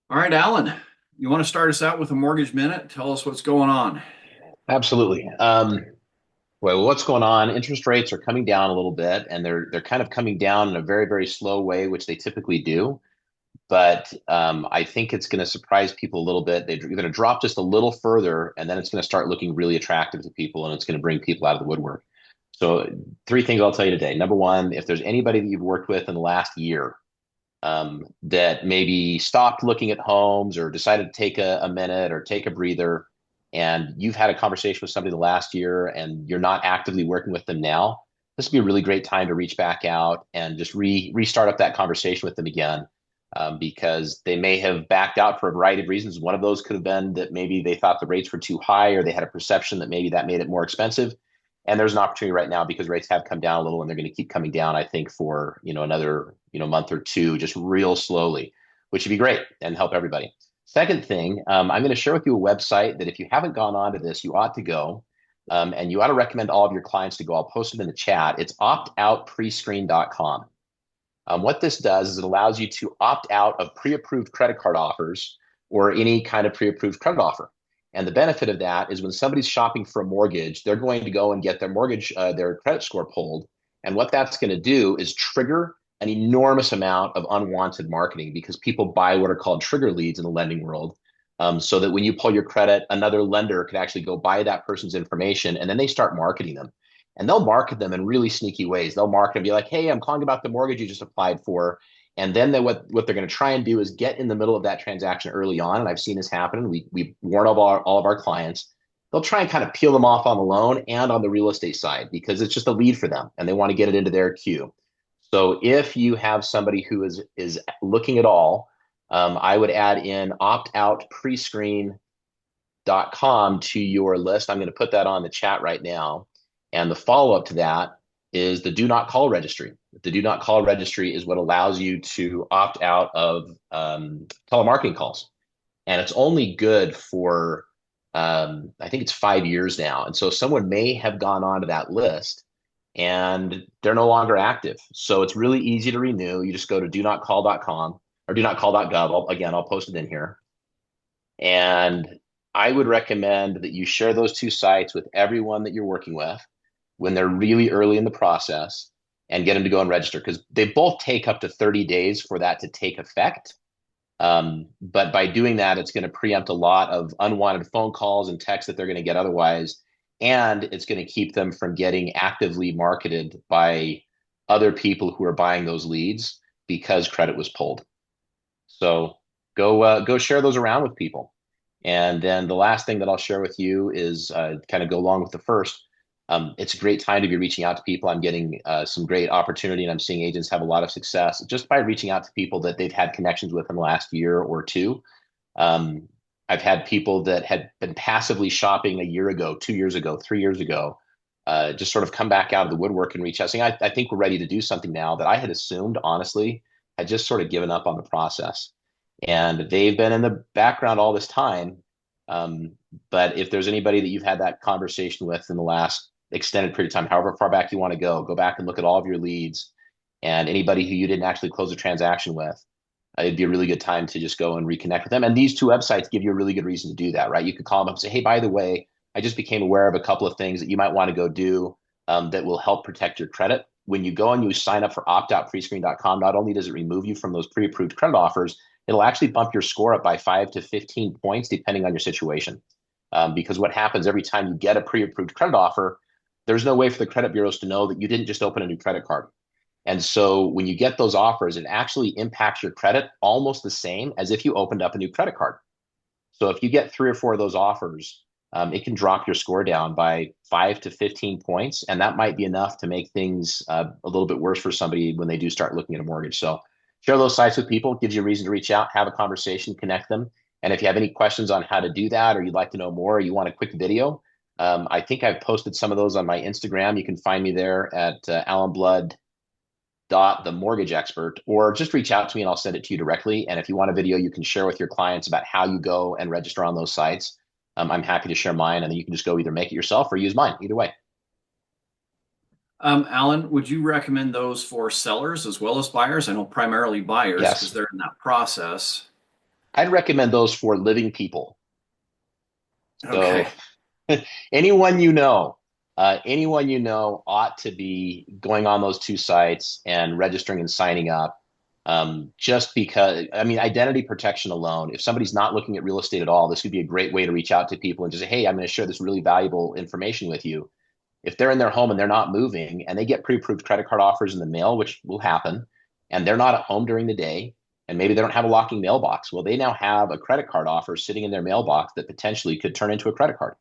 All right, Alan, you want to start us out with a mortgage minute? Tell us what's going on. Absolutely. Well, what's going on? Interest rates are coming down a little bit, and they're kind of coming down in a very, very slow way, which they typically do. But I think it's going to surprise people a little bit. They're going to drop just a little further, and then it's going to start looking really attractive to people, and it's going to bring people out of the woodwork. So, three things I'll tell you today. Number one, if there's anybody that you've worked with in the last year that maybe stopped looking at homes or decided to take a minute or take a breather, and you've had a conversation with somebody the last year and you're not actively working with them now, this would be a really great time to reach back out and just restart up that conversation with them again. Because they may have backed out for a variety of reasons. One of those could have been that maybe they thought the rates were too high, or they had a perception that maybe that made it more expensive. And there's an opportunity right now because rates have come down a little, and they're going to keep coming down, I think, for another month or two, just real slowly, which would be great and help everybody. Second thing, I'm going to share with you a website that if you haven't gone on to this, you ought to go. And you ought to recommend all of your clients to go. I'll post it in the chat. It's optoutprescreen.com. What this does is it allows you to opt out of pre-approved credit card offers or any kind of pre-approved credit offer. And the benefit of that is when somebody's shopping for a mortgage, they're going to go and get their mortgage, their credit score pulled. And what that's going to do is trigger an enormous amount of unwanted marketing because people buy what are called trigger leads in the lending world. So that when you pull your credit, another lender could actually go buy that person's information and then they start marketing them. And they'll market them in really sneaky ways. They'll market and be like, hey, I'm calling about the mortgage you just applied for. And then what they're going to try and do is get in the middle of that transaction early on. And I've seen this happen. We warn all of our clients. They'll try and kind of peel them off on the loan and on the real estate side because it's just a lead for them and they want to get it into their queue. So if you have somebody who is looking at all, I would add in optoutprescreen.com to your list. I'm going to put that on the chat right now. And the follow up to that is the do not call registry. The do not call registry is what allows you to opt out of telemarketing calls. And it's only good for, I think it's 5 years now. And so someone may have gone onto that list and they're no longer active. So it's really easy to renew. You just go to do not call.com or do not call.gov. Again, I'll post it in here. And I would recommend that you share those two sites with everyone that you're working with when they're really early in the process and get them to go and register because they both take up to 30 days for that to take effect. But by doing that, it's going to preempt a lot of unwanted phone calls and texts that they're going to get otherwise. And it's going to keep them from getting actively marketed by other people who are buying those leads because credit was pulled. So go share those around with people. And then the last thing that I'll share with you is kind of go along with the first. It's a great time to be reaching out to people. I'm getting some great opportunity, and I'm seeing agents have a lot of success just by reaching out to people that they've had connections with in the last year or two. Um, I've had people that had been passively shopping a year ago, 2 years ago, 3 years ago, just sort of come back out of the woodwork and reach out saying, I think we're ready to do something now that I had assumed, honestly, had just sort of given up on the process. And they've been in the background all this time. Um, but if there's anybody that you've had that conversation with in the last extended period of time, however far back you want to go back and look at all of your leads and anybody who you didn't actually close a transaction with, it'd be a really good time to just go and reconnect with them. And these two websites give you a really good reason to do that, right? You could call them up and say, hey, by the way, I just became aware of a couple of things that you might want to go do that will help protect your credit. When you go and you sign up for optoutprescreen.com, not only does it remove you from those pre-approved credit offers, it'll actually bump your score up by 5 to 15 points, depending on your situation. Because what happens every time you get a pre-approved credit offer, there's no way for the credit bureaus to know that you didn't just open a new credit card. And so when you get those offers, it actually impacts your credit almost the same as if you opened up a new credit card. So if you get three or four of those offers, it can drop your score down by 5 to 15 points. And that might be enough to make things a little bit worse for somebody when they do start looking at a mortgage. So share those sites with people, gives you a reason to reach out, have a conversation, connect them. And if you have any questions on how to do that, or you'd like to know more, or you want a quick video, I think I've posted some of those on my Instagram. You can find me there at Alan Blood the mortgage expert, or just reach out to me and I'll send it to you directly. And if you want a video you can share with your clients about how you go and register on those sites, I'm happy to share mine, and then you can just go either make it yourself or use mine. Either way. Alan, would you recommend those for sellers as well as buyers? I know primarily buyers because Yes. they're in that process. I'd recommend those for living people. So Okay. anyone you know ought to be going on those two sites and registering and signing up. Just because, I mean, identity protection alone, if somebody's not looking at real estate at all, this would be a great way to reach out to people and just say, hey, I'm going to share this really valuable information with you. If they're in their home and they're not moving and they get pre-approved credit card offers in the mail, which will happen, and they're not at home during the day, and maybe they don't have a locking mailbox, well, they now have a credit card offer sitting in their mailbox that potentially could turn into a credit card.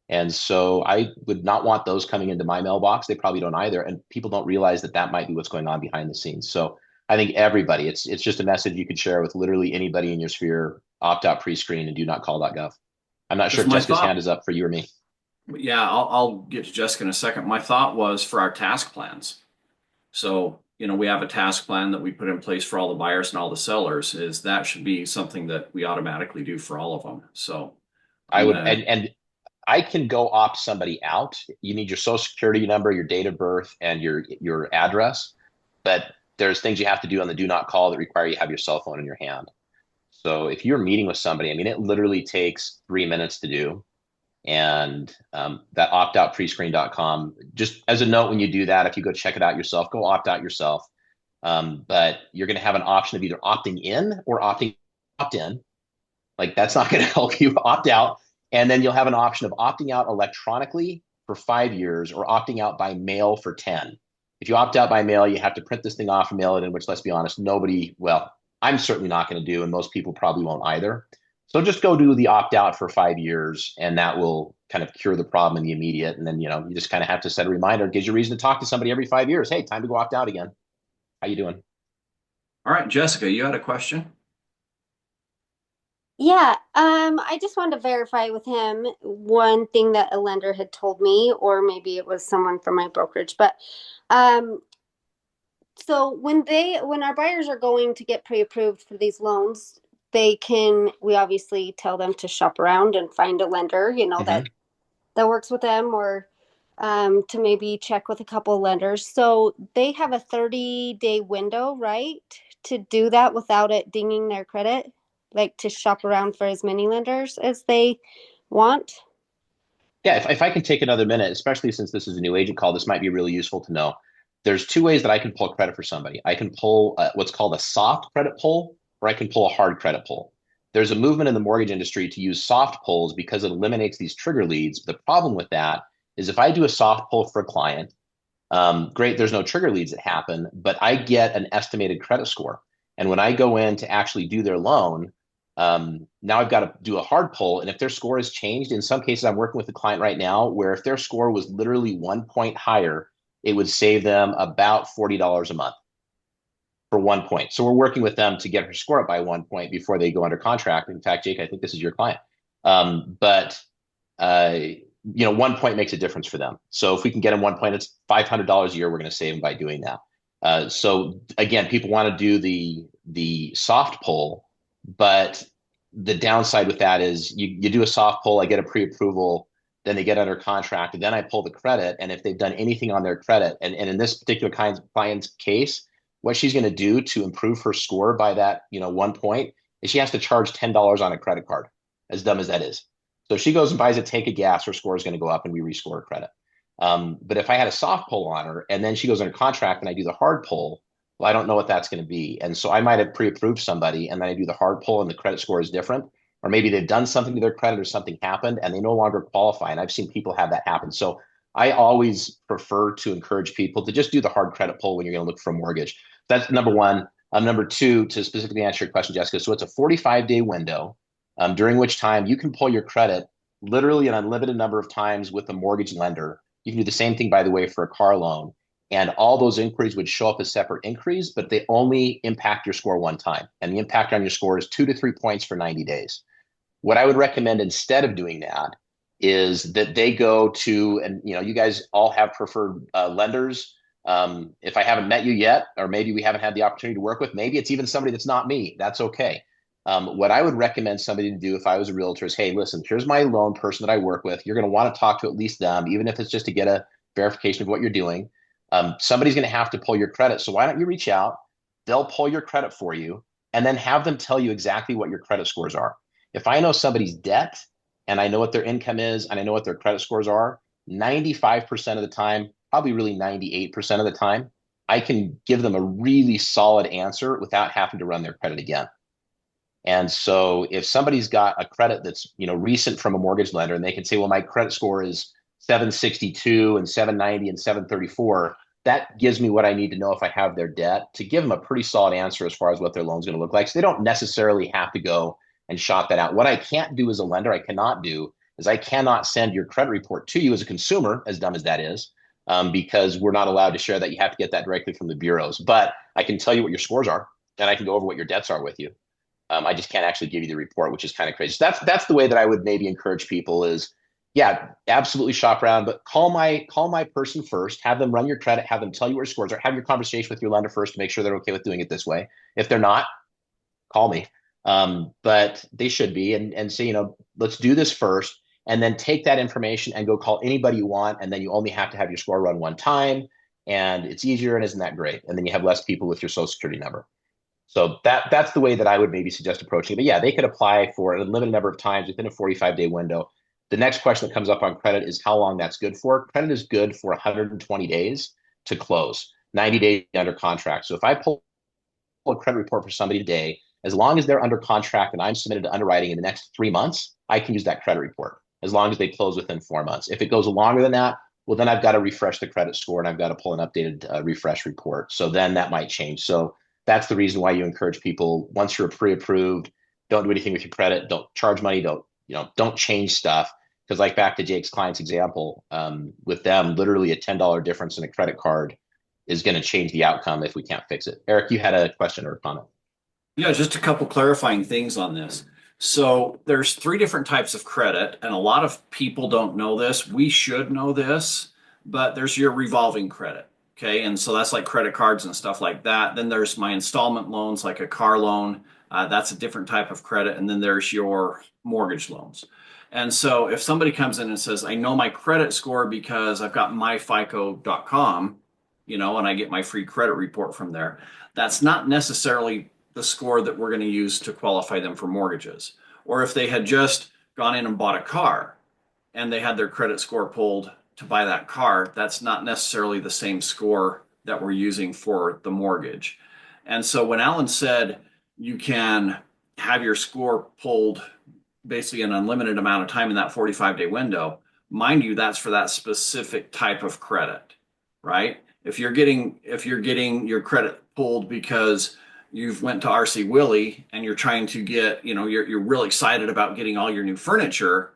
And so I would not want those coming into my mailbox. They probably don't either. And people don't realize that that might be what's going on behind the scenes. So I think everybody, it's just a message you could share with literally anybody in your sphere, opt out pre-screen and do not call.gov. I'm not sure Because if my Jessica's hand thought, is up for you or me. yeah, I'll get to Jessica in a second. My thought was for our task plans. So, we have a task plan that we put in place for all the buyers and all the sellers, is that should be something that we automatically do for all of them. So I I'm would, gonna, and I can go opt somebody out. You need your social security number, your date of birth, and your address. But there's things you have to do on the do not call that require you have your cell phone in your hand. So if you're meeting with somebody, I mean, it literally takes 3 minutes to do. And that optoutprescreen.com, just as a note, when you do that, if you go check it out yourself, go opt out yourself. But you're going to have an option of either opting in or opting opt in. Like that's not going to help you opt out. And then you'll have an option of opting out electronically for 5 years or opting out by mail for 10. If you opt out by mail, you have to print this thing off and mail it in, which let's be honest, nobody, well, I'm certainly not going to do, and most people probably won't either. So just go do the opt out for 5 years, and that will kind of cure the problem in the immediate. And then, you just kind of have to set a reminder. It gives you a reason to talk to somebody every 5 years. Hey, time to go opt out again. How you doing? all right, Jessica, you had a question? Yeah, I just wanted to verify with him one thing that a lender had told me, or maybe it was someone from my brokerage. But um, so when our buyers are going to get pre-approved for these loans, we obviously tell them to shop around and find a lender, Mm-hmm. that works with them, or to maybe check with a couple of lenders. So they have a 30-day window, right, to do that without it dinging their credit, like to shop around for as many lenders as they want. Yeah, if I can take another minute, especially since this is a new agent call, this might be really useful to know. There's two ways that I can pull credit for somebody. I can pull what's called a soft credit pull, or I can pull a hard credit pull. There's a movement in the mortgage industry to use soft pulls because it eliminates these trigger leads. The problem with that is if I do a soft pull for a client, great, there's no trigger leads that happen, but I get an estimated credit score. And when I go in to actually do their loan, now I've got to do a hard pull. And if their score has changed, in some cases, I'm working with a client right now where if their score was literally 1 point higher, it would save them about $40 a month for 1 point. So we're working with them to get her score up by 1 point before they go under contract. In fact, Jake, I think this is your client. But 1 point makes a difference for them. So if we can get them 1 point, it's $500 a year. We're going to save them by doing that. So again, people want to do the soft pull, but the downside with that is you do a soft pull, I get a pre-approval, then they get under contract, and then I pull the credit. And if they've done anything on their credit, and in this particular client's case, what she's going to do to improve her score by that 1 point is she has to charge $10 on a credit card, as dumb as that is. So if she goes and buys a tank of gas, her score is going to go up and we rescore her credit. But if I had a soft pull on her and then she goes under contract and I do the hard pull, well, I don't know what that's going to be. And so I might have pre-approved somebody and then I do the hard pull and the credit score is different. Or maybe they've done something to their credit or something happened and they no longer qualify. And I've seen people have that happen. So I always prefer to encourage people to just do the hard credit pull when you're going to look for a mortgage. That's number one. Number two, to specifically answer your question, Jessica, so it's a 45-day window during which time you can pull your credit literally an unlimited number of times with a mortgage lender. You can do the same thing, by the way, for a car loan. And all those inquiries would show up as separate inquiries, but they only impact your score one time. And the impact on your score is 2 to 3 points for 90 days. What I would recommend instead of doing that is that they go to, and you guys all have preferred lenders. If I haven't met you yet, or maybe we haven't had the opportunity to work with, maybe it's even somebody that's not me. That's okay. What I would recommend somebody to do if I was a realtor is, hey, listen, here's my loan person that I work with. You're going to want to talk to at least them, even if it's just to get a verification of what you're doing. Somebody's going to have to pull your credit. So why don't you reach out? They'll pull your credit for you. and then have them tell you exactly what your credit scores are. If I know somebody's debt and I know what their income is and I know what their credit scores are, 95% of the time, probably really 98% of the time, I can give them a really solid answer without having to run their credit again. And so if somebody's got a credit that's, recent from a mortgage lender and they can say, well, my credit score is 762 and 790 and 734, that gives me what I need to know if I have their debt to give them a pretty solid answer as far as what their loan's going to look like. So they don't necessarily have to go and shop that out. What I can't do as a lender, I cannot do, is I cannot send your credit report to you as a consumer, as dumb as that is, because we're not allowed to share that. You have to get that directly from the bureaus. But I can tell you what your scores are, and I can go over what your debts are with you. I just can't actually give you the report, which is kind of crazy. So that's the way that I would maybe encourage people is, yeah, absolutely shop around, but call my person first, have them run your credit, have them tell you what your scores are, have your conversation with your lender first to make sure they're okay with doing it this way. If they're not, call me. But they should be, and say, let's do this first, and then take that information and go call anybody you want, and then you only have to have your score run one time, and it's easier, and isn't that great? And then you have less people with your social security number. So that's the way that I would maybe suggest approaching it. But yeah, they could apply for an unlimited number of times within a 45-day window. The next question that comes up on credit is how long that's good for. Credit is good for 120 days to close, 90 days under contract. So if I pull a credit report for somebody today, as long as they're under contract and I'm submitted to underwriting in the next 3 months, I can use that credit report as long as they close within 4 months. If it goes longer than that, well, then I've got to refresh the credit score and I've got to pull an updated refresh report. So then that might change. So that's the reason why you encourage people, once you're pre-approved, don't do anything with your credit, don't charge money, don't change stuff. Because like back to Jake's client's example, with them, literally a $10 difference in a credit card is going to change the outcome if we can't fix it. Eric, you had a question or a comment? Yeah, just a couple clarifying things on this. So there's 3 different types of credit, and a lot of people don't know this. We should know this, but there's your revolving credit. Okay, and so that's like credit cards and stuff like that. Then there's my installment loans, like a car loan. That's a different type of credit. And then there's your mortgage loans. And so if somebody comes in and says, I know my credit score because I've got myfico.com, and I get my free credit report from there, that's not necessarily the score that we're going to use to qualify them for mortgages. Or if they had just gone in and bought a car and they had their credit score pulled to buy that car, that's not necessarily the same score that we're using for the mortgage. And so when Alan said you can have your score pulled basically an unlimited amount of time in that 45-day window, mind you, that's for that specific type of credit, right? If you're getting your credit pulled because you've went to RC Willey and you're trying to get, you're really excited about getting all your new furniture,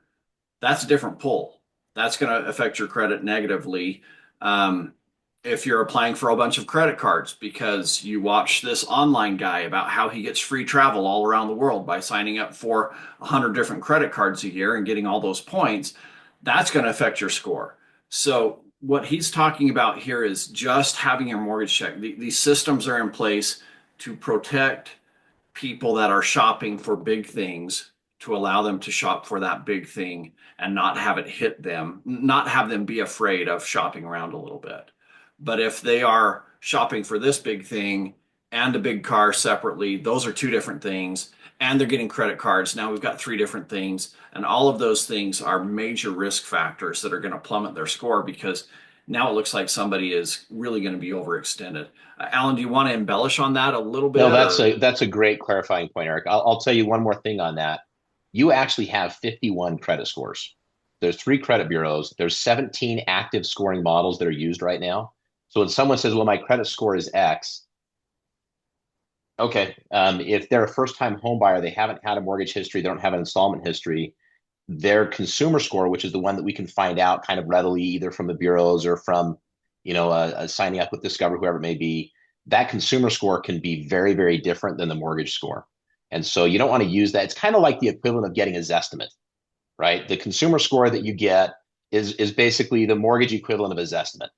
that's a different pull. That's going to affect your credit negatively. If you're applying for a bunch of credit cards because you watch this online guy about how he gets free travel all around the world by signing up for 100 different credit cards a year and getting all those points, that's going to affect your score. So what he's talking about here is just having your mortgage check. These systems are in place to protect people that are shopping for big things, to allow them to shop for that big thing and not have it hit them, not have them be afraid of shopping around a little bit. But if they are shopping for this big thing and a big car separately, those are 2 different things. And they're getting credit cards. Now we've got 3 different things. And all of those things are major risk factors that are going to plummet their score, because now it looks like somebody is really going to be overextended. Alan, do you want to embellish on that a little bit? No, that's a great clarifying point, Eric. I'll tell you one more thing on that. You actually have 51 credit scores. There's 3 credit bureaus. There's 17 active scoring models that are used right now. So when someone says, well, my credit score is X, okay, if they're a first-time home buyer, they haven't had a mortgage history, they don't have an installment history, their consumer score, which is the one that we can find out kind of readily either from the bureaus or from, signing up with Discover, whoever it may be, that consumer score can be very, very different than the mortgage score. And so you don't want to use that. It's kind of like the equivalent of getting a Zestimate, right? The consumer score that you get is basically the mortgage equivalent of a Zestimate.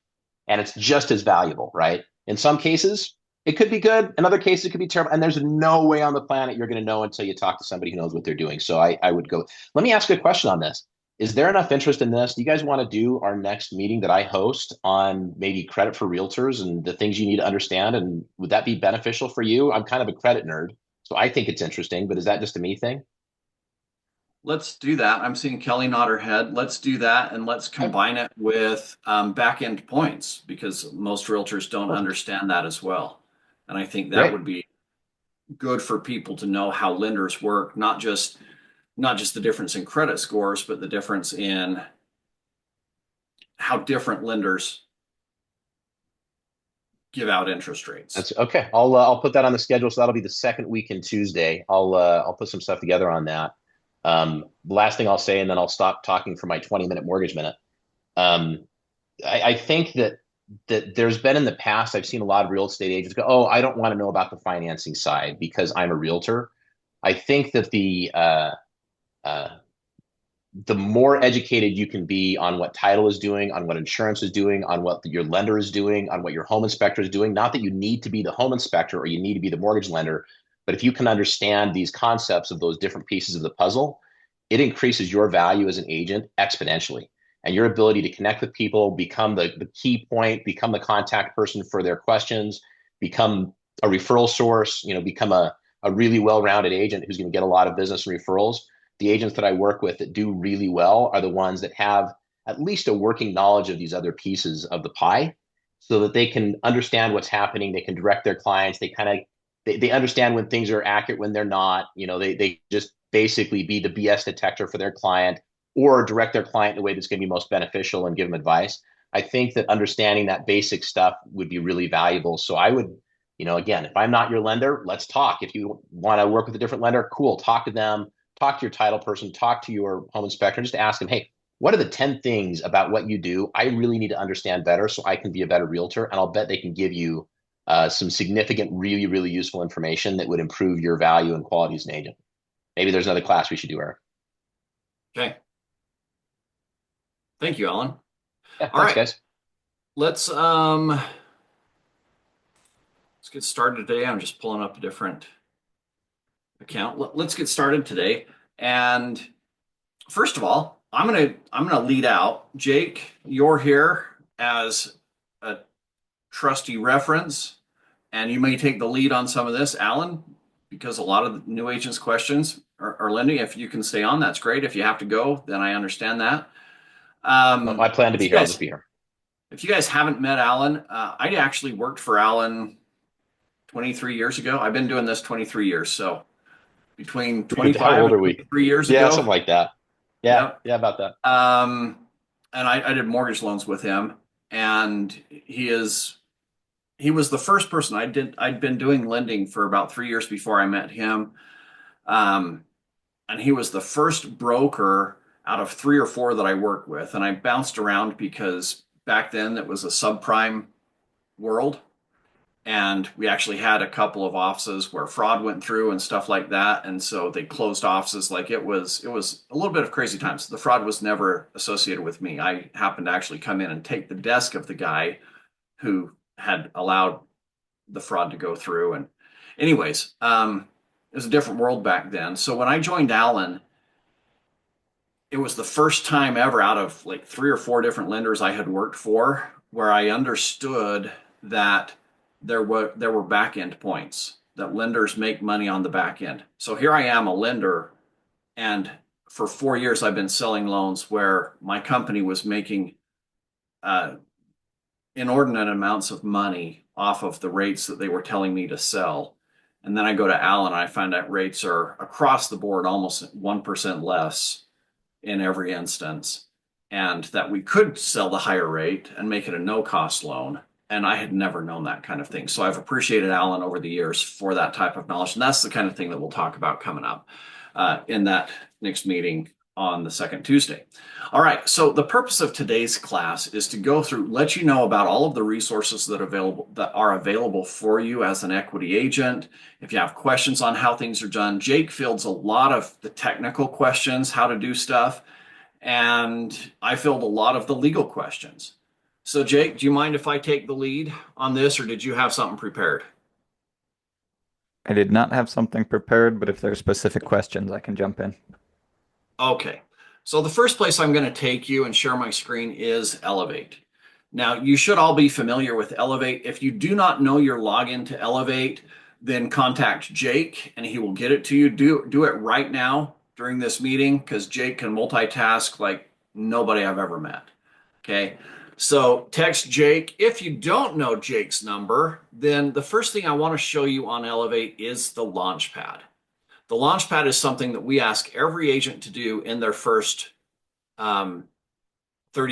And it's just as valuable, right? In some cases, it could be good. In other cases, it could be terrible. And there's no way on the planet you're going to know until you talk to somebody who knows what they're doing. So I would go. Let me ask you a question on this. Is there enough interest in this? Do you guys want to do our next meeting that I host on maybe credit for realtors and the things you need to understand? And would that be beneficial for you? I'm kind of a credit nerd. So I think it's interesting, but is that just a me thing? Let's do that. I'm seeing Kelly nod her head. Let's do that, and let's Okay, combine it with back end points because most realtors don't perfect. understand that as well. And I think that Great. would be good for people to know how lenders work, not just the difference in credit scores, but the difference in how different lenders give out interest rates. That's okay. I'll put that on the schedule. So that'll be the second week in Tuesday. I'll put some stuff together on that. The last thing I'll say, and then I'll stop talking for my 20-minute mortgage minute. Um, I think that there's been in the past, I've seen a lot of real estate agents go, "Oh, I don't want to know about the financing side because I'm a realtor." I think that uh, the more educated you can be on what title is doing, on what insurance is doing, on what your lender is doing, on what your home inspector is doing, not that you need to be the home inspector or you need to be the mortgage lender, but if you can understand these concepts of those different pieces of the puzzle, it increases your value as an agent exponentially. And your ability to connect with people, become the key point, become the contact person for their questions, become a referral source, become a really well-rounded agent who's going to get a lot of business and referrals. The agents that I work with that do really well are the ones that have at least a working knowledge of these other pieces of the pie so that they can understand what's happening. They can direct their clients. They understand when things are accurate, when they're not. They just basically be the BS detector for their client or direct their client in a way that's going to be most beneficial and give them advice. I think that understanding that basic stuff would be really valuable. So I would, again, if I'm not your lender, let's talk. If you want to work with a different lender, cool, talk to them, talk to your title person, talk to your home inspector, just ask them, hey, what are the 10 things about what you do I really need to understand better so I can be a better realtor? And I'll bet they can give you some significant, really, really useful information that would improve your value and quality as an agent. Maybe there's another class we should do, Eric. Okay. Thank you, Alan. Yeah, All thanks, right. guys. Let's get started today. I'm just pulling up a different account. Let's get started today. And first of all, I'm gonna lead out. Jake, you're here as a trusty reference, and you may take the lead on some of this, Alan, because a lot of the new agents' questions are Lindy. If you can stay on, that's great. If you have to go, then I understand that. I plan to If be you here. I'll guys just be here. if you guys haven't met Alan, I actually worked for Alan 23 years ago. I've been doing this 23 years, so between How 25 old and are we? 23 years Yeah, ago. something like that. Yeah, Yep. yeah, about that. And I did mortgage loans with him, and he was the first person I'd been doing lending for about 3 years before I met him. Um, and he was the first broker out of three or four that I worked with. And I bounced around because back then it was a subprime world. And we actually had a couple of offices where fraud went through and stuff like that. And so they closed offices. Like it was a little bit of crazy times. The fraud was never associated with me. I happened to actually come in and take the desk of the guy who had allowed the fraud to go through. And anyways, it was a different world back then. So when I joined Allen, it was the first time ever out of like three or four different lenders I had worked for where I understood that there were back end points that lenders make money on the back end. So here I am, a lender, and for 4 years I've been selling loans where my company was making uh, inordinate amounts of money off of the rates that they were telling me to sell. And then I go to Allen and I find out rates are across the board almost 1% less in every instance, and that we could sell the higher rate and make it a no cost loan. And I had never known that kind of thing. So I've appreciated Allen over the years for that type of knowledge. And that's the kind of thing that we'll talk about coming up in that next meeting on the second Tuesday. All right, so the purpose of today's class is to go through, let you know about all of the resources that are available for you as an equity agent. If you have questions on how things are done, Jake fields a lot of the technical questions, how to do stuff, and I filled a lot of the legal questions. So Jake, do you mind if I take the lead on this, or did you have something prepared? I did not have something prepared, but if there are specific questions, I can jump in. Okay, so the first place I'm going to take you and share my screen is Elevate. Now, you should all be familiar with Elevate. If you do not know your login to Elevate, then contact Jake and he will get it to you. Do it right now during this meeting because Jake can multitask like nobody I've ever met. Okay. So text Jake. If you don't know Jake's number, then the first thing I want to show you on Elevate is the Launchpad. The Launchpad is something that we ask every agent to do in their first 30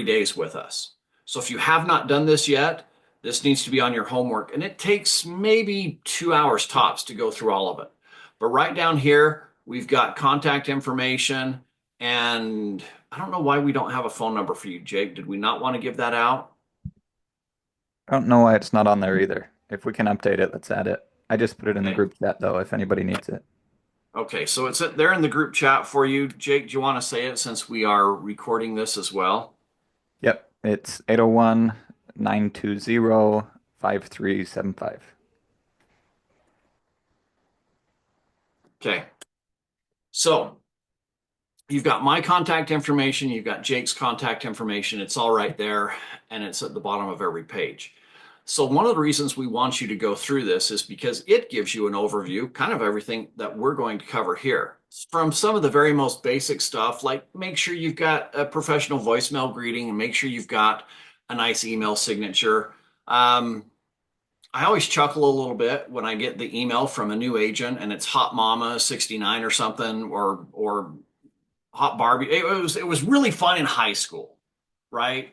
days with us. So if you have not done this yet, this needs to be on your homework, and it takes maybe 2 hours tops to go through all of it. But right down here, we've got contact information, and I don't know why we don't have a phone number for you, Jake. Did we not want to give that out? I don't know why it's not on there either. If we can update it, let's add it. I just put it in the Okay. group chat though, if anybody needs it. Okay, so it's there in the group chat for you. Jake, do you want to say it since we are recording this as well? Yep, it's 801-920-5375. Okay. So you've got my contact information, you've got Jake's contact information. It's all right there, and it's at the bottom of every page. So one of the reasons we want you to go through this is because it gives you an overview, kind of everything that we're going to cover here. From some of the very most basic stuff, like make sure you've got a professional voicemail greeting and make sure you've got a nice email signature. I always chuckle a little bit when I get the email from a new agent and it's Hot Mama 69 or something, or Hot Barbie. It was really fun in high school, right?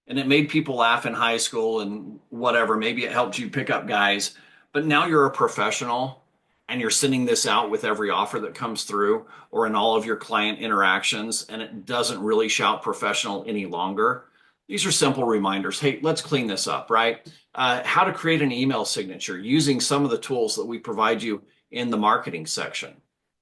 And it made people laugh in high school and whatever. Maybe it helped you pick up guys, but now you're a professional and you're sending this out with every offer that comes through or in all of your client interactions, and it doesn't really shout professional any longer. These are simple reminders. Hey, let's clean this up, right? How to create an email signature using some of the tools that we provide you in the marketing section.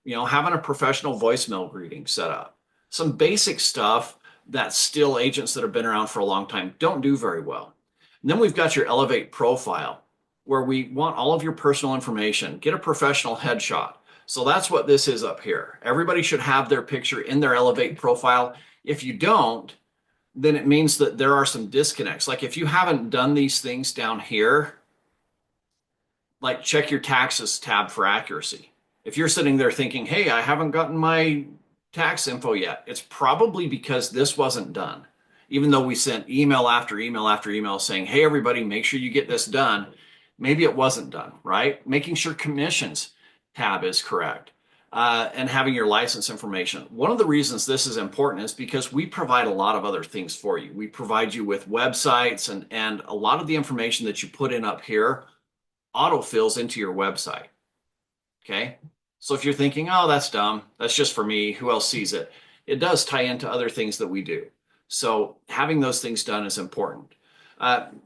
You know, having a professional voicemail greeting set up. Some basic stuff that still agents that have been around for a long time don't do very well. And then we've got your Elevate profile, where we want all of your personal information. Get a professional headshot. So that's what this is up here. Everybody should have their picture in their Elevate profile. If you don't, then it means that there are some disconnects. Like if you haven't done these things down here, like check your taxes tab for accuracy. If you're sitting there thinking, hey, I haven't gotten my tax info yet, it's probably because this wasn't done. Even though we sent email after email after email saying, hey, everybody, make sure you get this done. Maybe it wasn't done, right? Making sure commissions tab is correct. And having your license information. One of the reasons this is important is because we provide a lot of other things for you. We provide you with websites, and a lot of the information that you put in up here autofills into your website. Okay. So if you're thinking, oh, that's dumb, that's just for me, who else sees it? It does tie into other things that we do. So having those things done is important.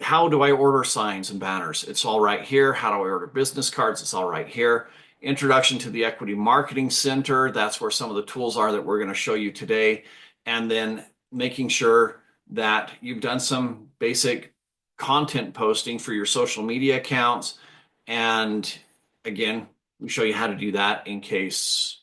How do I order signs and banners? It's all right here. How do I order business cards? It's all right here. Introduction to the Equity Marketing Center. That's where some of the tools are that we're going to show you today. And then making sure that you've done some basic content posting for your social media accounts. And again, we show you how to do that in case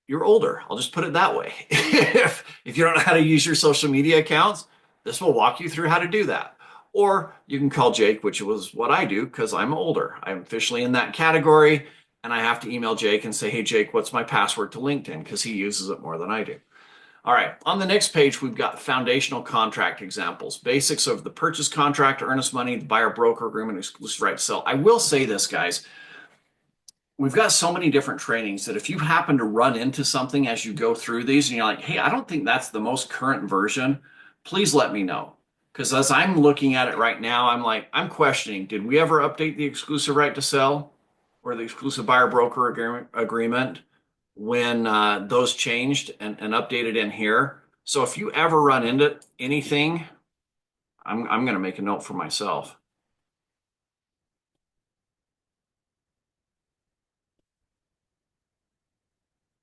you're older. I'll just put it that way. if you don't know how to use your social media accounts, this will walk you through how to do that. Or you can call Jake, which was what I do because I'm older. I'm officially in that category, and I have to email Jake and say, hey, Jake, what's my password to LinkedIn? Because he uses it more than I do. All right, on the next page, we've got foundational contract examples, basics of the purchase contract, earnest money, the buyer broker agreement, exclusive right to sell. I will say this, guys. We've got so many different trainings that if you happen to run into something as you go through these and you're like, hey, I don't think that's the most current version, please let me know. Because as I'm looking at it right now, I'm questioning, did we ever update the exclusive right to sell or the exclusive buyer broker agreement when those changed and updated in here? So if you ever run into anything, I'm going to make a note for myself.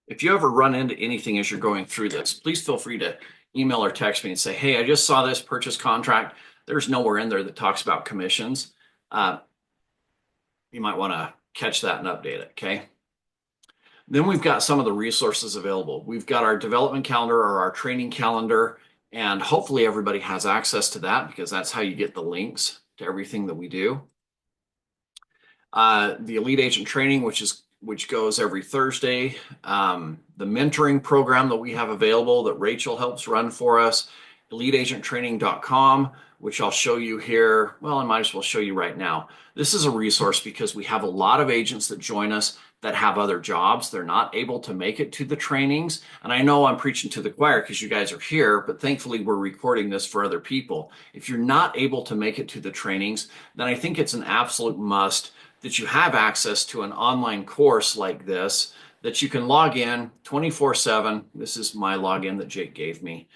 If you ever run into anything as you're going through this, please feel free to email or text me and say, hey, I just saw this purchase contract. There's nowhere in there that talks about commissions. You might want to catch that and update it, okay? Then we've got some of the resources available. We've got our development calendar or our training calendar, and hopefully everybody has access to that because that's how you get the links to everything that we do. the Elite Agent Training, which goes every Thursday, the mentoring program that we have available that Rachel helps run for us, eliteagenttraining.com, which I'll show you here. Well, I might as well show you right now. This is a resource because we have a lot of agents that join us that have other jobs. They're not able to make it to the trainings. And I know I'm preaching to the choir because you guys are here, but thankfully we're recording this for other people. If you're not able to make it to the trainings, then I think it's an absolute must that you have access to an online course like this that you can log in 24/7. This is my login that Jake gave me.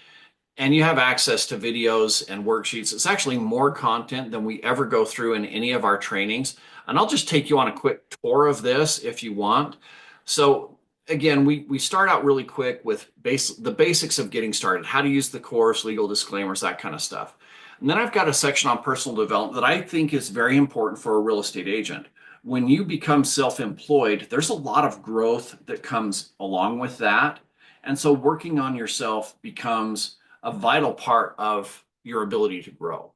And you have access to videos and worksheets. It's actually more content than we ever go through in any of our trainings. And I'll just take you on a quick tour of this if you want. So again, we start out really quick with the basics of getting started, how to use the course, legal disclaimers, that kind of stuff. And then I've got a section on personal development that I think is very important for a real estate agent. When you become self-employed, there's a lot of growth that comes along with that. And so working on yourself becomes a vital part of your ability to grow.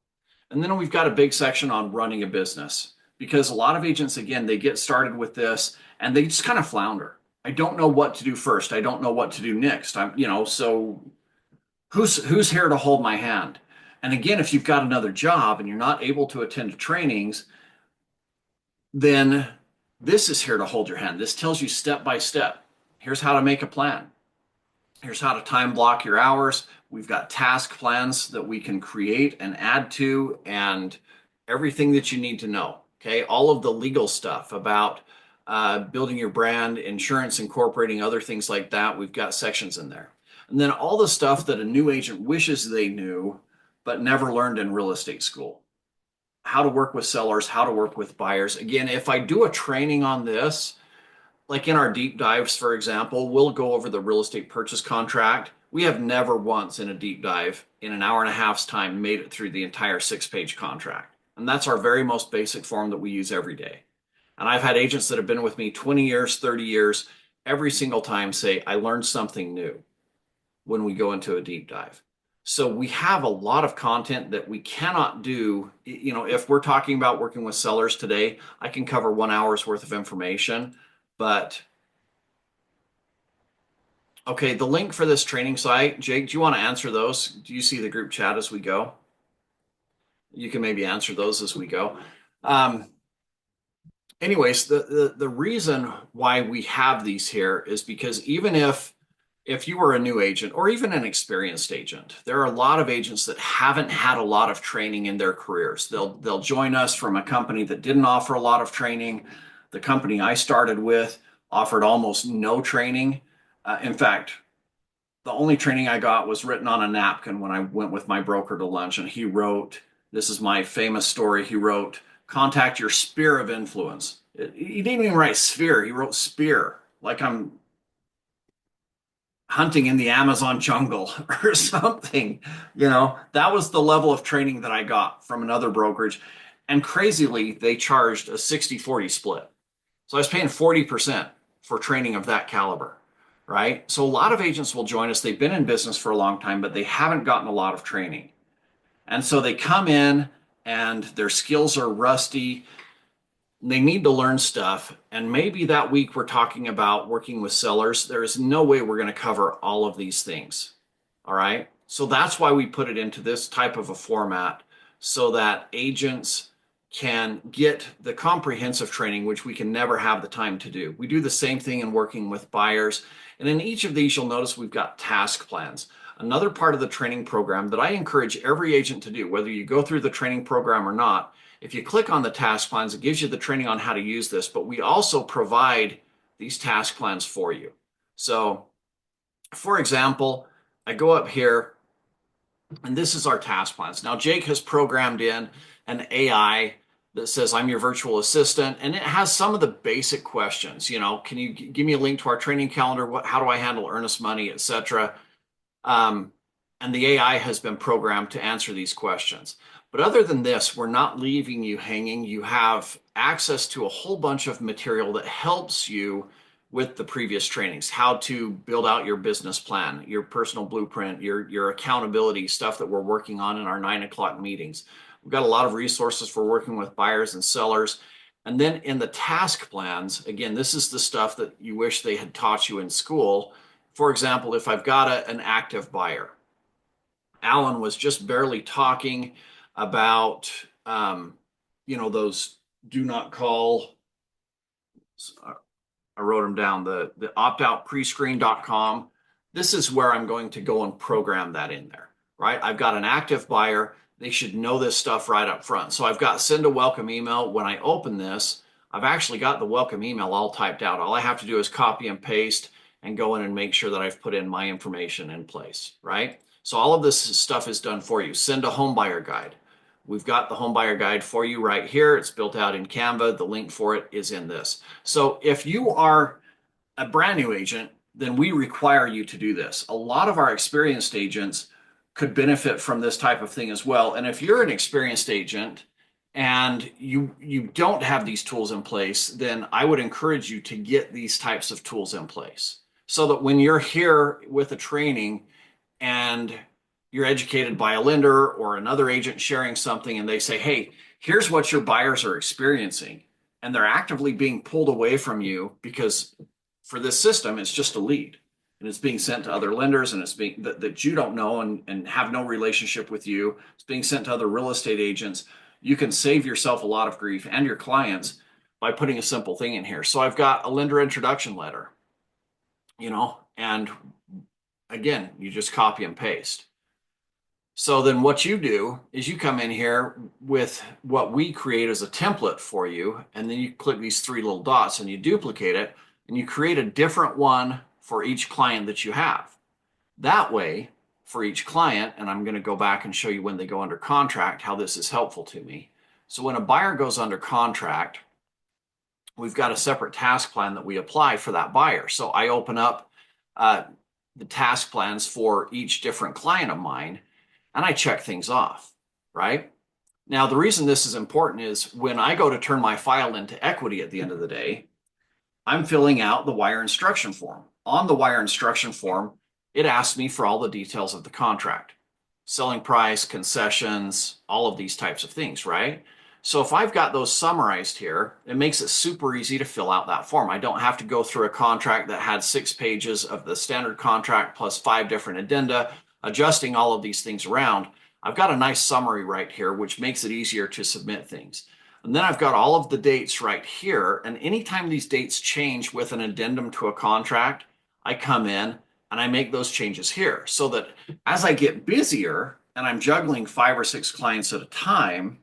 And then we've got a big section on running a business because a lot of agents, again, they get started with this and they just kind of flounder. I don't know what to do first. I don't know what to do next. So who's here to hold my hand? And again, if you've got another job and you're not able to attend trainings, then this is here to hold your hand. This tells you step by step. Here's how to make a plan. Here's how to time block your hours. We've got task plans that we can create and add to, and everything that you need to know. Okay, all of the legal stuff about building your brand, insurance, incorporating other things like that. We've got sections in there. And then all the stuff that a new agent wishes they knew, but never learned in real estate school. How to work with sellers, how to work with buyers. Again, if I do a training on this, like in our deep dives, for example, we'll go over the real estate purchase contract. We have never once in a deep dive in an hour and a half's time made it through the entire 6-page contract. And that's our very most basic form that we use every day. And I've had agents that have been with me 20 years, 30 years, every single time say, I learned something new when we go into a deep dive. So we have a lot of content that we cannot do. If we're talking about working with sellers today, I can cover 1 hour's worth of information. But okay, the link for this training site, Jake, do you want to answer those? Do you see the group chat as we go? You can maybe answer those as we go. Anyways, the reason why we have these here is because even if you were a new agent or even an experienced agent, there are a lot of agents that haven't had a lot of training in their careers. They'll join us from a company that didn't offer a lot of training. The company I started with offered almost no training. In fact, the only training I got was written on a napkin when I went with my broker to lunch, and he wrote, this is my famous story, he wrote, contact your sphere of influence. He didn't even write sphere, he wrote spear, like I'm hunting in the Amazon jungle or something. That was the level of training that I got from another brokerage. And crazily, they charged a 60-40 split. So I was paying 40% for training of that caliber, right? So a lot of agents will join us. They've been in business for a long time, but they haven't gotten a lot of training. And so they come in and their skills are rusty. They need to learn stuff. And maybe that week we're talking about working with sellers. There is no way we're going to cover all of these things. All right. So that's why we put it into this type of a format so that agents can get the comprehensive training, which we can never have the time to do. We do the same thing in working with buyers. And in each of these, you'll notice we've got task plans. Another part of the training program that I encourage every agent to do, whether you go through the training program or not, if you click on the task plans, it gives you the training on how to use this, but we also provide these task plans for you. So, for example, I go up here, and this is our task plans. Now, Jake has programmed in an AI that says, I'm your virtual assistant, and it has some of the basic questions. Can you give me a link to our training calendar? How do I handle earnest money, etc.? And the AI has been programmed to answer these questions. But other than this, we're not leaving you hanging. You have access to a whole bunch of material that helps you with the previous trainings, how to build out your business plan, your personal blueprint, your accountability stuff that we're working on in our 9 o'clock meetings. We've got a lot of resources for working with buyers and sellers. And then in the task plans, again, this is the stuff that you wish they had taught you in school. For example, if I've got an active buyer, Alan was just barely talking about, those do not call. I wrote them down, the optoutprescreen.com. This is where I'm going to go and program that in there, right? I've got an active buyer. They should know this stuff right up front. So I've got send a welcome email. When I open this, I've actually got the welcome email all typed out. All I have to do is copy and paste and go in and make sure that I've put in my information in place, right? So all of this stuff is done for you. Send a home buyer guide. We've got the home buyer guide for you right here. It's built out in Canva. The link for it is in this. So if you are a brand new agent, then we require you to do this. A lot of our experienced agents could benefit from this type of thing as well. And if you're an experienced agent and you don't have these tools in place, then I would encourage you to get these types of tools in place so that when you're here with a training and you're educated by a lender or another agent sharing something and they say, hey, here's what your buyers are experiencing, and they're actively being pulled away from you because for this system, it's just a lead and it's being sent to other lenders and it's being that you don't know and have no relationship with you. It's being sent to other real estate agents. You can save yourself a lot of grief and your clients by putting a simple thing in here. So I've got a lender introduction letter, and again, you just copy and paste. So then what you do is you come in here with what we create as a template for you, and then you click these three little dots and you duplicate it and you create a different one for each client that you have. That way, for each client, and I'm going to go back and show you when they go under contract, how this is helpful to me. So when a buyer goes under contract, we've got a separate task plan that we apply for that buyer. So I open up the task plans for each different client of mine, and I check things off, right? Now, the reason this is important is when I go to turn my file into equity at the end of the day, I'm filling out the wire instruction form. On the wire instruction form, it asks me for all the details of the contract, selling price, concessions, all of these types of things, right? So if I've got those summarized here, it makes it super easy to fill out that form. I don't have to go through a contract that had 6 pages of the standard contract plus 5 different addenda, adjusting all of these things around. I've got a nice summary right here, which makes it easier to submit things. And then I've got all of the dates right here. And anytime these dates change with an addendum to a contract, I come in and I make those changes here so that as I get busier and I'm juggling 5 or 6 clients at a time,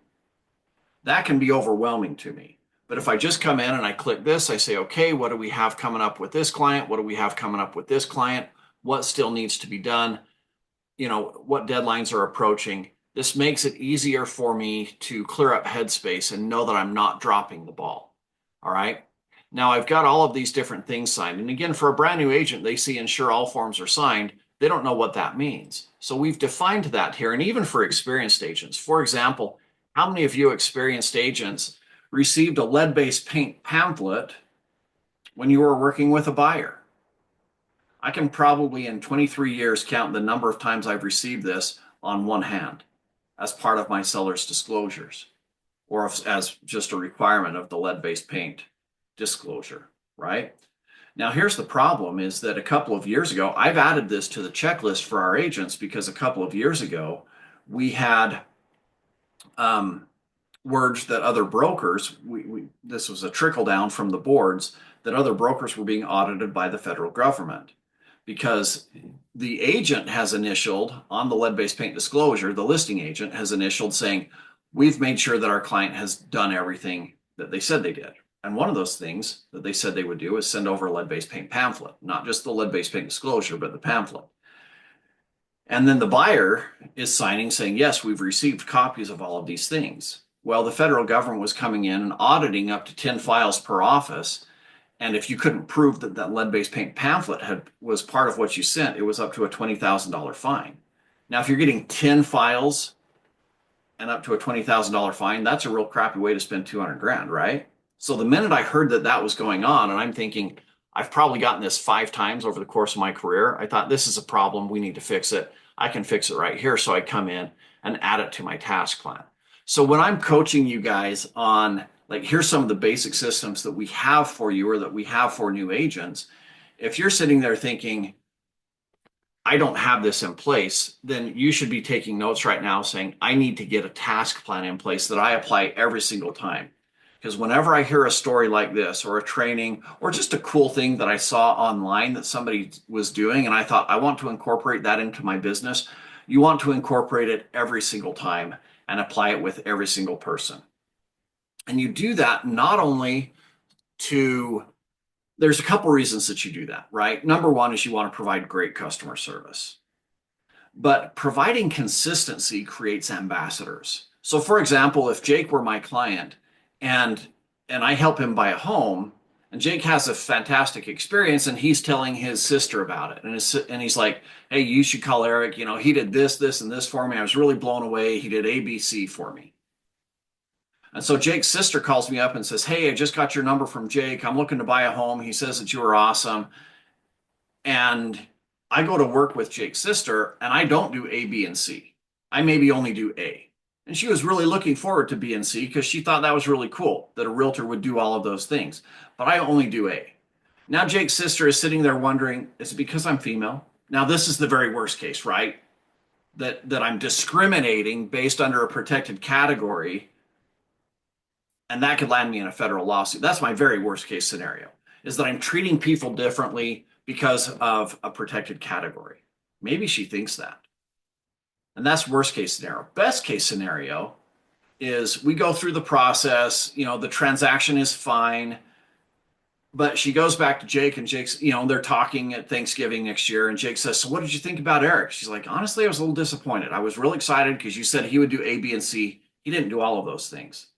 that can be overwhelming to me. But if I just come in and I click this, I say, okay, what do we have coming up with this client? What do we have coming up with this client? What still needs to be done? What deadlines are approaching. This makes it easier for me to clear up headspace and know that I'm not dropping the ball. All right. Now I've got all of these different things signed. And again, for a brand new agent, they see ensure all forms are signed. They don't know what that means. So we've defined that here. And even for experienced agents, for example, how many of you experienced agents received a lead-based paint pamphlet when you were working with a buyer? I can probably in 23 years count the number of times I've received this on one hand as part of my seller's disclosures or as just a requirement of the lead-based paint disclosure, right? Now, here's the problem is that a couple of years ago, I've added this to the checklist for our agents because a couple of years ago, we had words that other brokers, this was a trickle down from the boards, that other brokers were being audited by the federal government. Because the agent has initialed on the lead-based paint disclosure, the listing agent has initialed saying, we've made sure that our client has done everything that they said they did. And one of those things that they said they would do is send over a lead-based paint pamphlet, not just the lead-based paint disclosure, but the pamphlet. And then the buyer is signing saying, yes, we've received copies of all of these things. Well, the federal government was coming in and auditing up to 10 files per office. And if you couldn't prove that that lead-based paint pamphlet was part of what you sent, it was up to a $20,000 fine. Now, if you're getting 10 files and up to a $20,000 fine, that's a real crappy way to spend 200 grand, right? So the minute I heard that that was going on, and I'm thinking, I've probably gotten this 5 times over the course of my career, I thought this is a problem. We need to fix it. I can fix it right here. So I come in and add it to my task plan. So when I'm coaching you guys on like, here's some of the basic systems that we have for you or that we have for new agents. If you're sitting there thinking, I don't have this in place, then you should be taking notes right now saying, I need to get a task plan in place that I apply every single time. Because whenever I hear a story like this, or a training, or just a cool thing that I saw online that somebody was doing, and I thought, I want to incorporate that into my business, you want to incorporate it every single time and apply it with every single person. And you do that not only to, there's a couple reasons that you do that, right? Number one is you want to provide great customer service. But providing consistency creates ambassadors. So for example, if Jake were my client and I help him buy a home, and Jake has a fantastic experience and he's telling his sister about it, and he's like, hey, you should call Eric, he did this, this, and this for me. I was really blown away. He did ABC for me. And so Jake's sister calls me up and says, hey, I just got your number from Jake. I'm looking to buy a home. He says that you are awesome. And I go to work with Jake's sister and I don't do A, B, and C. I maybe only do A. And she was really looking forward to B and C because she thought that was really cool that a realtor would do all of those things. But I only do A. Now Jake's sister is sitting there wondering, is it because I'm female? Now this is the very worst case, right? That I'm discriminating based under a protected category, and that could land me in a federal lawsuit. That's my very worst case scenario, is that I'm treating people differently because of a protected category. Maybe she thinks that. And that's worst case scenario. Best case scenario is we go through the process, the transaction is fine, but she goes back to Jake, and Jake's, they're talking at Thanksgiving next year, and Jake says, so what did you think about Eric? She's like, honestly, I was a little disappointed. I was really excited because you said he would do A, B, and C. He didn't do all of those things.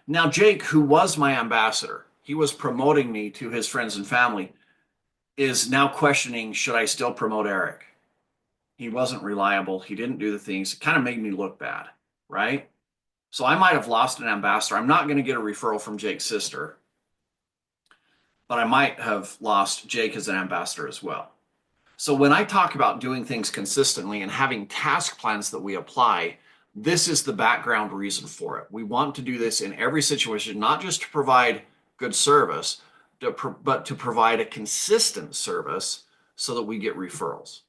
Now, Jake, who was my ambassador, he was promoting me to his friends and family, is now questioning, should I still promote Eric? He wasn't reliable. He didn't do the things. It kind of made me look bad, right? So I might have lost an ambassador. I'm not going to get a referral from Jake's sister, but I might have lost Jake as an ambassador as well. So when I talk about doing things consistently and having task plans that we apply, this is the background reason for it. We want to do this in every situation, not just to provide good service, but to provide a consistent service so that we get referrals.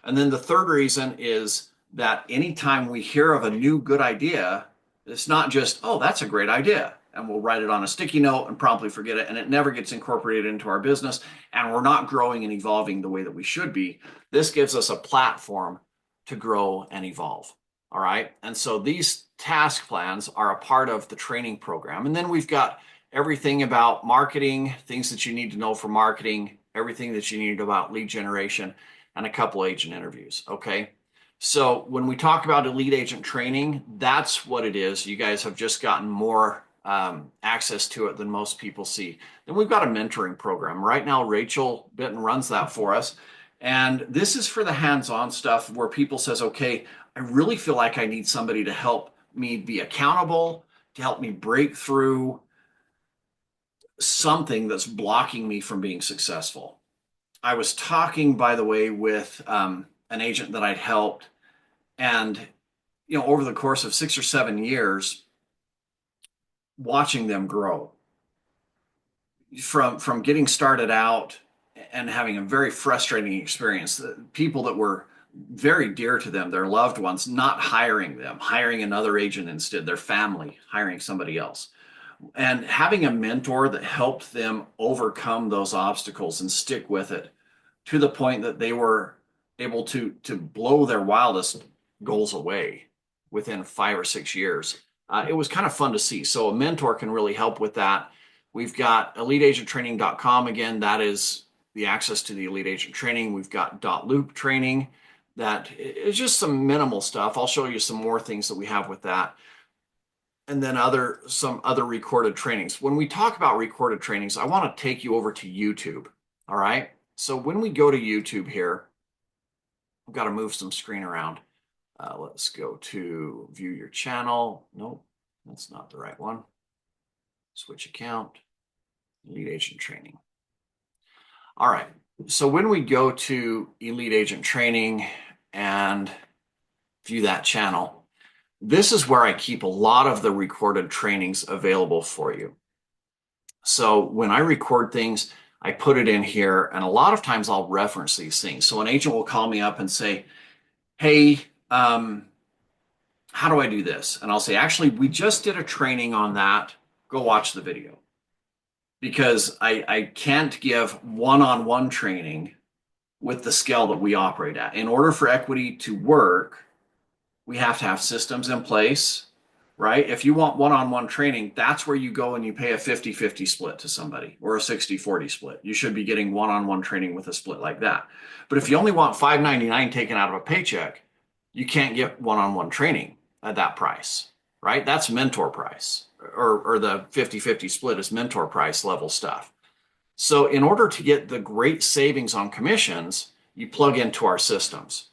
And then the third reason is that anytime we hear of a new good idea, it's not just, oh, that's a great idea, and we'll write it on a sticky note and promptly forget it, and it never gets incorporated into our business, and we're not growing and evolving the way that we should be. This gives us a platform to grow and evolve. All right. And so these task plans are a part of the training program. And then we've got everything about marketing, things that you need to know for marketing, everything that you need about lead generation, and a couple agent interviews. Okay. So when we talk about elite agent training, that's what it is. You guys have just gotten more access to it than most people see. Then we've got a mentoring program. Right now, Rachel Bitton runs that for us. And this is for the hands-on stuff where people says, okay, I really feel like I need somebody to help me be accountable, to help me break through something that's blocking me from being successful. I was talking, by the way, with an agent that I'd helped, and over the course of 6 or 7 years, watching them grow from getting started out and having a very frustrating experience. People that were very dear to them, their loved ones, not hiring them, hiring another agent instead, their family, hiring somebody else. And having a mentor that helped them overcome those obstacles and stick with it to the point that they were able to blow their wildest goals away within 5 or 6 years. It was kind of fun to see. So a mentor can really help with that. We've got eliteagenttraining.com. Again, that is the access to the Elite Agent Training. We've got .loop training. That is just some minimal stuff. I'll show you some more things that we have with that. And then some other recorded trainings. When we talk about recorded trainings, I want to take you over to YouTube. All right. So when we go to YouTube here, we've got to move some screen around. Let's go to view your channel. Nope, that's not the right one. Switch account, Elite Agent Training. All right. So when we go to Elite Agent Training and view that channel, This is where I keep a lot of the recorded trainings available for you. So when I record things, I put it in here, and a lot of times I'll reference these things. So an agent will call me up and say, hey, how do I do this? And I'll say, actually, we just did a training on that. Go watch the video. Because I can't give one-on-one training with the scale that we operate at. In order for equity to work, we have to have systems in place, right? If you want one-on-one training, that's where you go and you pay a 50-50 split to somebody or a 60-40 split. You should be getting one-on-one training with a split like that. But if you only want $5.99 taken out of a paycheck, you can't get one-on-one training at that price, right? That's mentor price, or the 50-50 split is mentor price level stuff. So in order to get the great savings on commissions, you plug into our systems.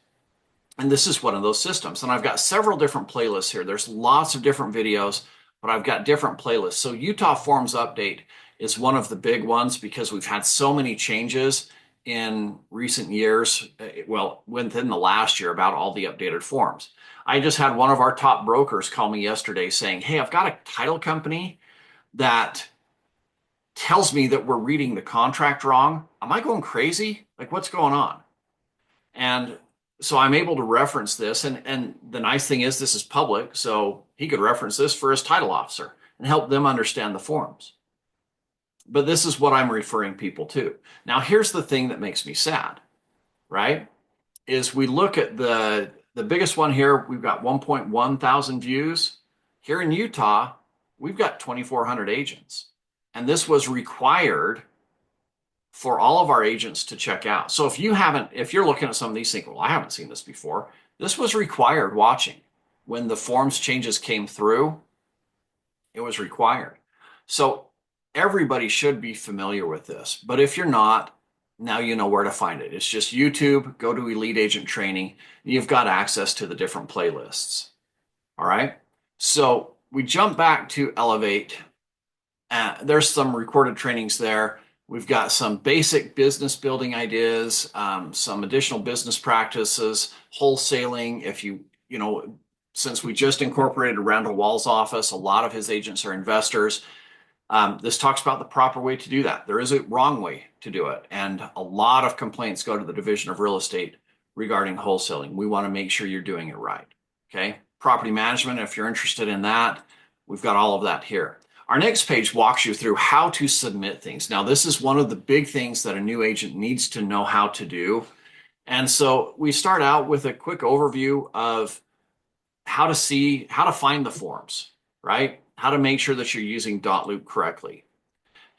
And this is one of those systems. And I've got several different playlists here. There's lots of different videos, but I've got different playlists. So Utah Forms Update is one of the big ones because we've had so many changes in recent years, well, within the last year, about all the updated forms. I just had one of our top brokers call me yesterday saying, hey, I've got a title company that tells me that we're reading the contract wrong. Am I going crazy? Like, what's going on? And so I'm able to reference this. And the nice thing is this is public. So he could reference this for his title officer and help them understand the forms. But this is what I'm referring people to. Now, here's the thing that makes me sad, right? Is we look at the biggest one here, we've got 1.1 thousand views. Here in Utah, we've got 2,400 agents. And this was required for all of our agents to check out. So if you're looking at some of these things, well, I haven't seen this before. This was required watching. When the forms changes came through, it was required. So everybody should be familiar with this. But if you're not, now you know where to find it. It's just YouTube, go to Elite Agent Training, and you've got access to the different playlists. All right. So we jump back to Elevate. There's some recorded trainings there. We've got some basic business building ideas, some additional business practices, wholesaling. Since we just incorporated Randall Wall's office, a lot of his agents are investors. This talks about the proper way to do that. There is a wrong way to do it. And a lot of complaints go to the Division of Real Estate regarding wholesaling. We want to make sure you're doing it right. Okay. Property management, if you're interested in that, we've got all of that here. Our next page walks you through how to submit things. Now, this is one of the big things that a new agent needs to know how to do. And so we start out with a quick overview of how to find the forms, right? How to make sure that you're using dotloop correctly.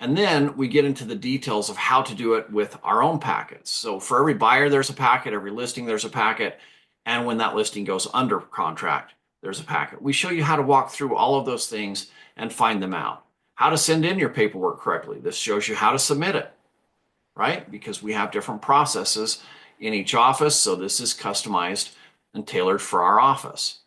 And then we get into the details of how to do it with our own packets. So for every buyer, there's a packet, every listing, there's a packet. And when that listing goes under contract, there's a packet. We show you how to walk through all of those things and find them out. How to send in your paperwork correctly. This shows you how to submit it, right? Because we have different processes in each office. So this is customized and tailored for our office.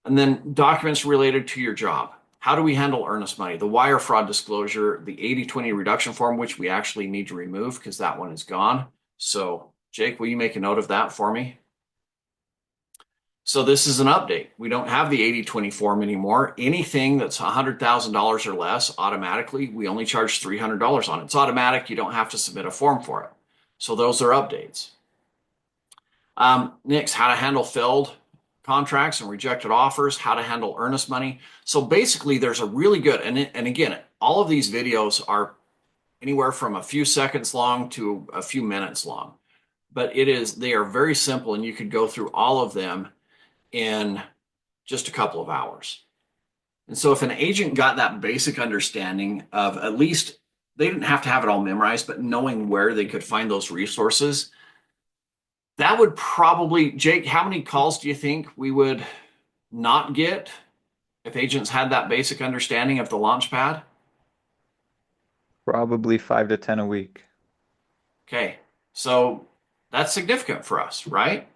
And then documents related to your job. How do we handle earnest money? The wire fraud disclosure, the 80-20 reduction form, which we actually need to remove because that one is gone. So Jake, will you make a note of that for me? So this is an update. We don't have the 80-20 form anymore. Anything that's $100,000 or less, automatically, we only charge $300 on it. It's automatic. You don't have to submit a form for it. So those are updates. Next, how to handle failed contracts and rejected offers, how to handle earnest money. So basically, there's a really good, and again, all of these videos are anywhere from a few seconds long to a few minutes long. But they are very simple, and you could go through all of them in just a couple of hours. And so if an agent got that basic understanding of, at least they didn't have to have it all memorized, but knowing where they could find those resources, that would probably, Jake, how many calls do you think we would not get if agents had that basic understanding of the Launchpad? Probably 5 to 10 a week. Okay, so that's significant for us, right?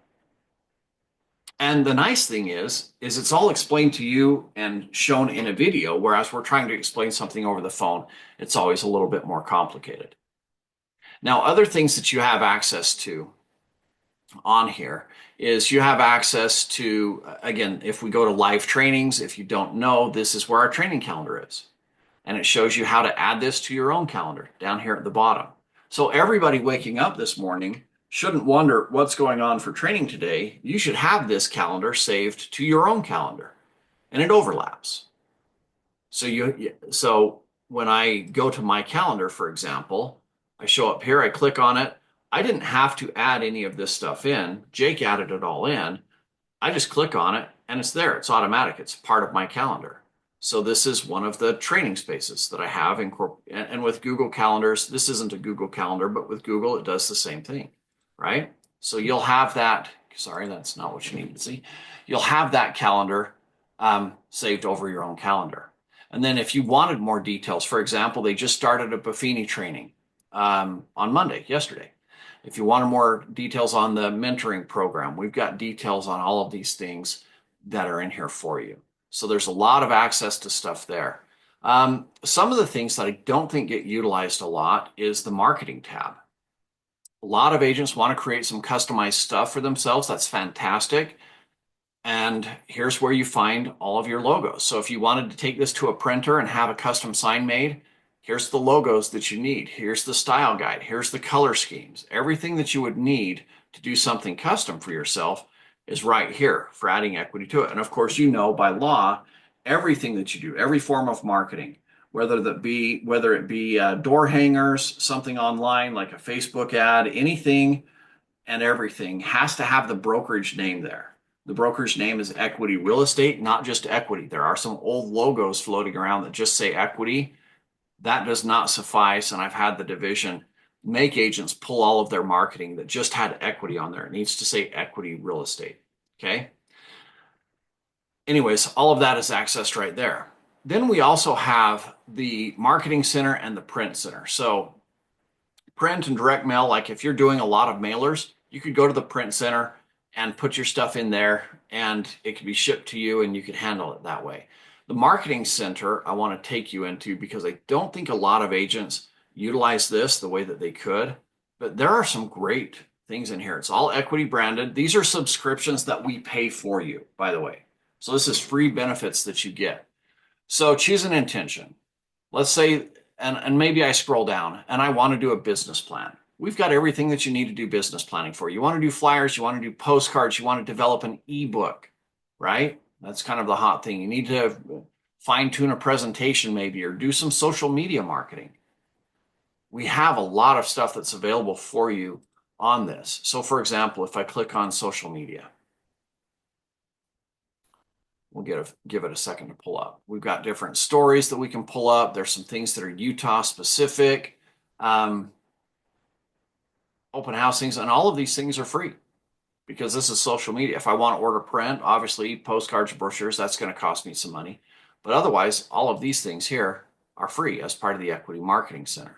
And the nice thing is it's all explained to you and shown in a video, whereas we're trying to explain something over the phone, it's always a little bit more complicated. Now, other things that you have access to on here is you have access to, again, if we go to live trainings, if you don't know, this is where our training calendar is. And it shows you how to add this to your own calendar down here at the bottom. So everybody waking up this morning shouldn't wonder what's going on for training today. You should have this calendar saved to your own calendar, and it overlaps. So when I go to my calendar, for example, I show up here, I click on it. I didn't have to add any of this stuff in. Jake added it all in. I just click on it and it's there. It's automatic. It's part of my calendar. So this is one of the training spaces that I have and with Google Calendars, this isn't a Google Calendar, but with Google, it does the same thing, right? So you'll have that. Sorry, that's not what you need to see. You'll have that calendar saved over your own calendar. And then if you wanted more details, for example, they just started a Buffini training on Monday, yesterday. If you wanted more details on the mentoring program, we've got details on all of these things that are in here for you. So there's a lot of access to stuff there. Some of the things that I don't think get utilized a lot is the marketing tab. A lot of agents want to create some customized stuff for themselves. That's fantastic. And here's where you find all of your logos. So if you wanted to take this to a printer and have a custom sign made, here's the logos that you need. Here's the style guide. Here's the color schemes. Everything that you would need to do something custom for yourself is right here for adding equity to it. And of course, you know, by law, everything that you do, every form of marketing, whether it be door hangers, something online like a Facebook ad, anything and everything has to have the brokerage name there. The brokerage name is Equity Real Estate, not just Equity. There are some old logos floating around that just say Equity. That does not suffice. And I've had the division make agents pull all of their marketing that just had Equity on there. It needs to say Equity Real Estate. Okay. Anyways, all of that is accessed right there. Then we also have the marketing center and the print center. So print and direct mail, like if you're doing a lot of mailers, you could go to the print center and put your stuff in there and it could be shipped to you and you could handle it that way. The marketing center I want to take you into because I don't think a lot of agents utilize this the way that they could, but there are some great things in here. It's all Equity branded. These are subscriptions that we pay for you, by the way. So this is free benefits that you get. So choose an intention. Let's say, and maybe I scroll down and I want to do a business plan. We've got everything that you need to do business planning for. You want to do flyers, you want to do postcards, you want to develop an ebook, right? That's kind of the hot thing. You need to fine tune a presentation maybe, or do some social media marketing. We have a lot of stuff that's available for you on this. So for example, if I click on social media, we'll give it a second to pull up. We've got different stories that we can pull up. There's some things that are Utah specific. Open house things, and all of these things are free because this is social media. If I want to order print, obviously postcards, brochures, that's going to cost me some money. But otherwise, all of these things here are free as part of the Equity Marketing Center.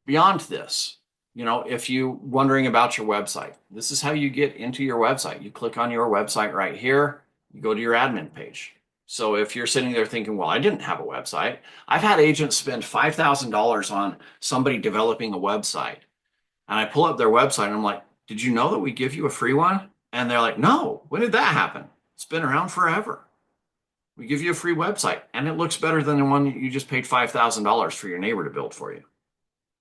Beyond this, you know, if you're wondering about your website, this is how you get into your website. You click on your website right here, you go to your admin page. So if you're sitting there thinking, well, I didn't have a website, I've had agents spend $5,000 on somebody developing a website. And I pull up their website and I'm like, did you know that we give you a free one? And they're like, no, when did that happen? It's been around forever. We give you a free website and it looks better than the one you just paid $5,000 for your neighbor to build for you,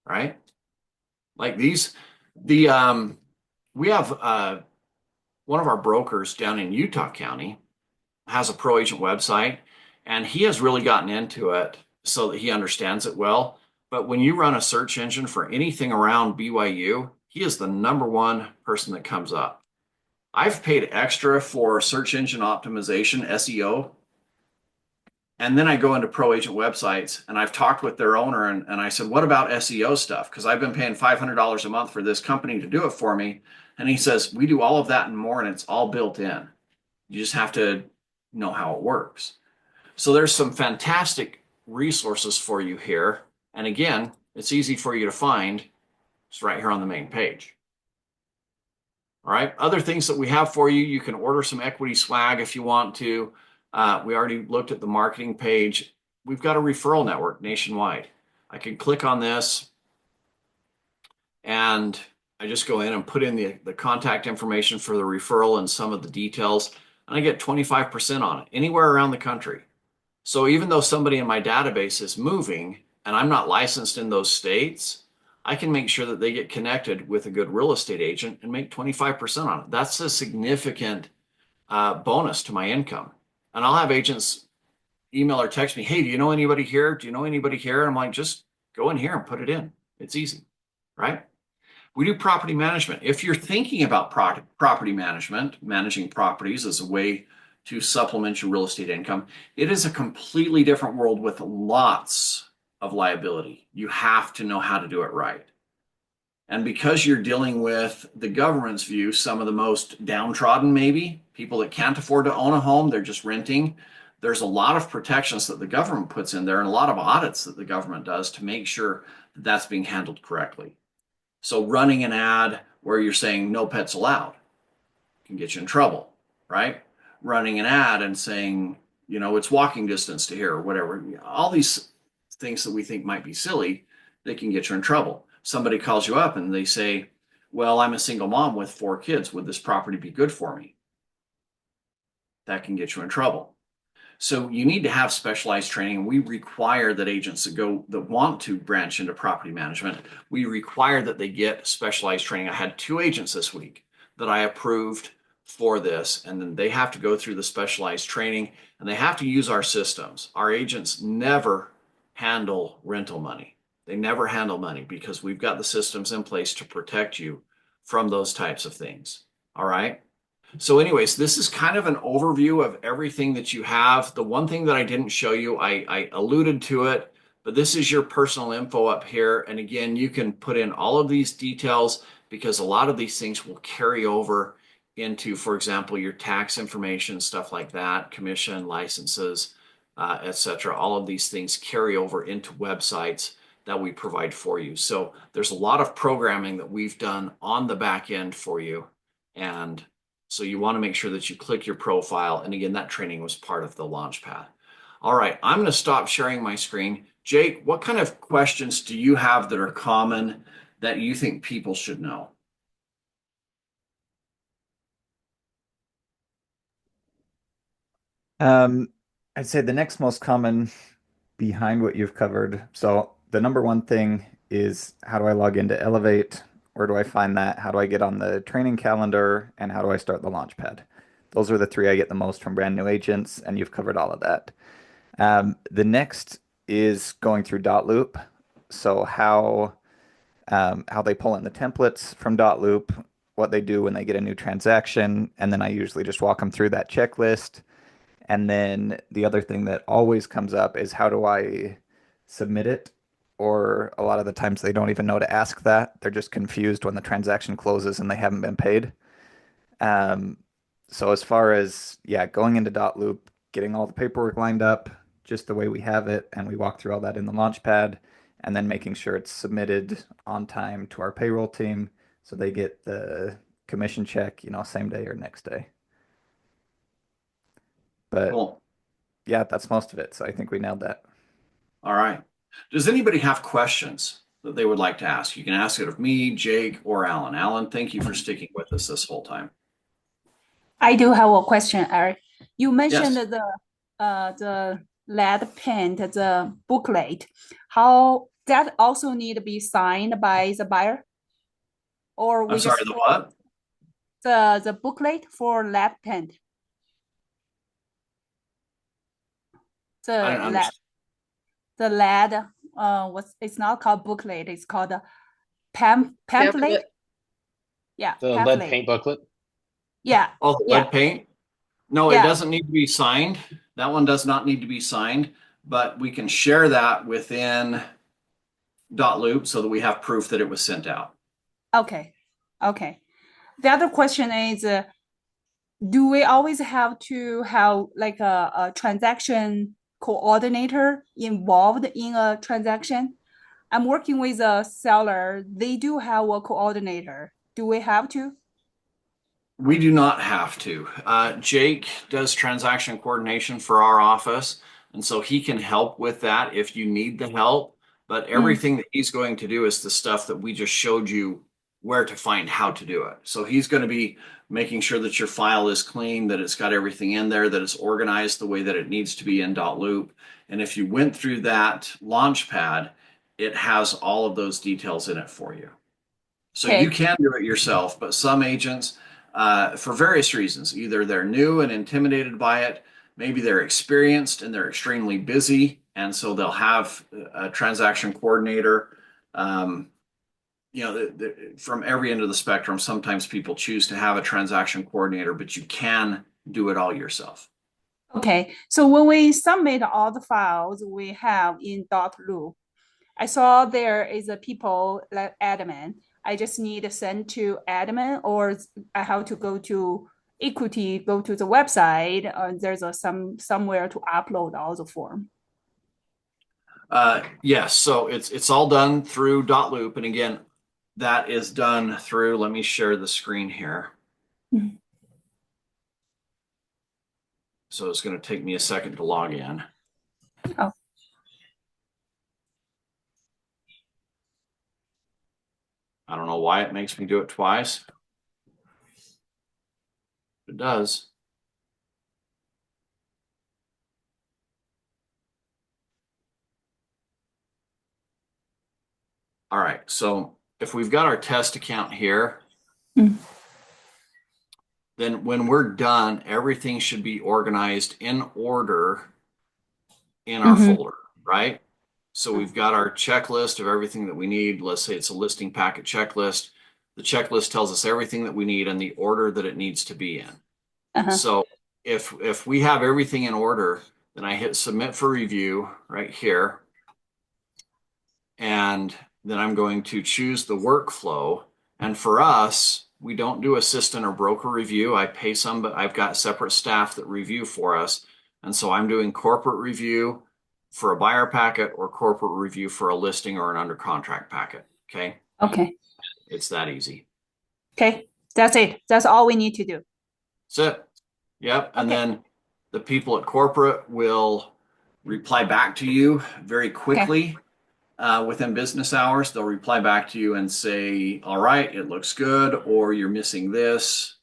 right? Like these, we have one of our brokers down in Utah County has a pro agent website and he has really gotten into it so that he understands it well. But when you run a search engine for anything around BYU, he is the #1 person that comes up. I've paid extra for search engine optimization, SEO. And then I go into pro agent websites and I've talked with their owner and I said, what about SEO stuff? Because I've been paying $500 a month for this company to do it for me. And he says, we do all of that and more, and it's all built in. You just have to know how it works. So there's some fantastic resources for you here. And again, it's easy for you to find. It's right here on the main page. All right. Other things that we have for you, you can order some equity swag if you want to. We already looked at the marketing page. We've got a referral network nationwide. I can click on this and I just go in and put in the contact information for the referral and some of the details, and I get 25% on it anywhere around the country. So even though somebody in my database is moving and I'm not licensed in those states, I can make sure that they get connected with a good real estate agent and make 25% on it. That's a significant bonus to my income. And I'll have agents email or text me, hey, do you know anybody here? Do you know anybody here? And I'm like, just go in here and put it in. It's easy, right? We do property management. If you're thinking about property management, managing properties as a way to supplement your real estate income, it is a completely different world with lots of liability. You have to know how to do it right. And because you're dealing with the government's view, some of the most downtrodden, maybe people that can't afford to own a home, they're just renting. There's a lot of protections that the government puts in there and a lot of audits that the government does to make sure that that's being handled correctly. So running an ad where you're saying no pets allowed can get you in trouble, right? Running an ad and saying, you know, it's walking distance to here or whatever. All these things that we think might be silly, they can get you in trouble. Somebody calls you up and they say, well, I'm a single mom with 4 kids. Would this property be good for me? That can get you in trouble. So you need to have specialized training. We require that agents that want to branch into property management, we require that they get specialized training. I had 2 agents this week that I approved for this, and then they have to go through the specialized training and they have to use our systems. Our agents never handle rental money. They never handle money because we've got the systems in place to protect you from those types of things. All right. So anyways, this is kind of an overview of everything that you have. The one thing that I didn't show you, I alluded to it, but this is your personal info up here. And again, you can put in all of these details because a lot of these things will carry over into, for example, your tax information, stuff like that, commission, licenses, etc. All of these things carry over into websites that we provide for you. So there's a lot of programming that we've done on the back end for you. And so you want to make sure that you click your profile. And again, that training was part of the Launchpad. All right, I'm going to stop sharing my screen. Jake, what kind of questions do you have that are common that you think people should know? I'd say the next most common behind what you've covered. So the number one thing is how do I log into Elevate? Where do I find that? How do I get on the training calendar? And how do I start the Launchpad? Those are the 3 I get the most from brand new agents, and you've covered all of that. The next is going through dotloop. So how they pull in the templates from dotloop, what they do when they get a new transaction, and then I usually just walk them through that checklist. And then the other thing that always comes up is how do I submit it? Or a lot of the times they don't even know to ask that. They're just confused when the transaction closes and they haven't been paid. So as far as, yeah, going into dotloop, getting all the paperwork lined up just the way we have it, and we walk through all that in the Launchpad, and then making sure it's submitted on time to our payroll team so they get the commission check, same day or next day. But Cool. yeah, that's most of it. So I think we nailed that. All right. Does anybody have questions that they would like to ask? You can ask it of me, Jake, or Alan. Alan, thank you for sticking with us this whole time. I do have a question, Eric. You mentioned Yes. the lead paint, the booklet. How that also need to be signed by the buyer? Or we I'm sorry, just the what? the booklet for lead paint. I don't The lead, understand. the lead, it's not called booklet, it's called a pamphlet. Pamphlet. Yeah, The lead pamphlet. paint booklet. Yeah, Oh, the yeah, lead paint? No, it yeah. doesn't need to be signed. That one does not need to be signed, but we can share that within dotloop so that we have proof that it was sent out. Okay, okay. The other question is, do we always have to have like a transaction coordinator involved in a transaction? I'm working with a seller. They do have a coordinator. Do we have to? We do not have to. Jake does transaction coordination for our office, and so he can help with that if you need the help. But everything that he's going to do is the stuff that we just showed you where to find how to do it. So he's going to be making sure that your file is clean, that it's got everything in there, that it's organized the way that it needs to be in .loop. And if you went through that Launchpad, it has all of those details in it for you. So Okay. you can do it yourself, but some agents, for various reasons, either they're new and intimidated by it, maybe they're experienced and they're extremely busy, and so they'll have a transaction coordinator. From every end of the spectrum, sometimes people choose to have a transaction coordinator, but you can do it all yourself. Okay, so when we submit all the files we have in .loop, I saw there is a people like admin. I just need to send to admin, or I have to go to Equity, go to the website. There's somewhere to upload all the form. Yes, so it's all done through .loop, and again, that is done through. Let me share the screen here. Mhm. So it's going to take me a second to log in. Oh. I don't know why it makes me do it twice. It does. All right, so if we've got our test account here, Mm. then when we're done, everything should be organized in order in our Mhm. folder, right? So we've got our checklist of everything that we need. Let's say it's a listing packet checklist. The checklist tells us everything that we need and the order that it needs to be in. Uh-huh. So if we have everything in order, then I hit submit for review right here. And then I'm going to choose the workflow. And for us, we don't do assistant or broker review. I pay some, but I've got separate staff that review for us. And so I'm doing corporate review for a buyer packet or corporate review for a listing or an under contract packet. Okay. Okay. It's that easy. Okay. That's it. That's all we need to do. That's it. Yep. And Okay. then the people at corporate will reply back to you very quickly. Within business hours, they'll reply back to you and say, all right, it looks good, or you're missing this.